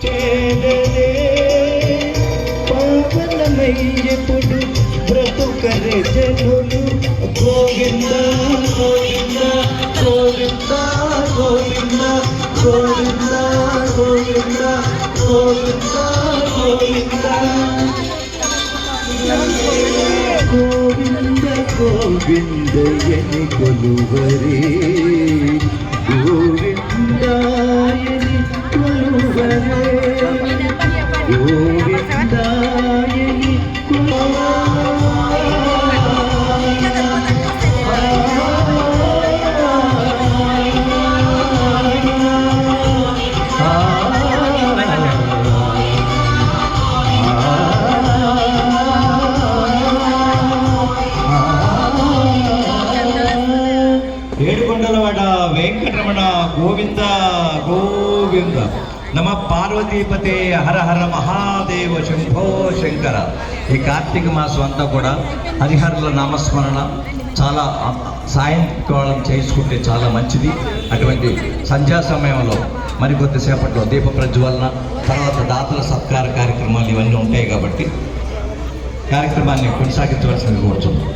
తేలలే పావనమయ్యప్పుడు బ్రతుకరే జనులు గోవింద గోవింద గోవింద గోవింద గోవింద గోవింద గోవింద గోవింద గోవింద గోవింద ఎని కొలువరే గోవిందాయని కొలువరే గోవిందాయని ఏడుకొండలవాడ వెంకటరమణ గోవింద గోవింద నమ పార్వతీపతే హర హర మహాదేవ శంభో శంకర. ఈ కార్తీక మాసం అంతా కూడా హరిహరుల నామస్మరణ చాలా సాయంకాలం చేసుకుంటే చాలా మంచిది. అటువంటి సంధ్యా సమయంలో మరికొద్దిసేపట్లో దీప ప్రజ్వలన, తర్వాత దాతల సత్కార కార్యక్రమాలు ఇవన్నీ ఉంటాయి కాబట్టి కార్యక్రమాన్ని కొనసాగించవలసింది కోరుతున్నాం.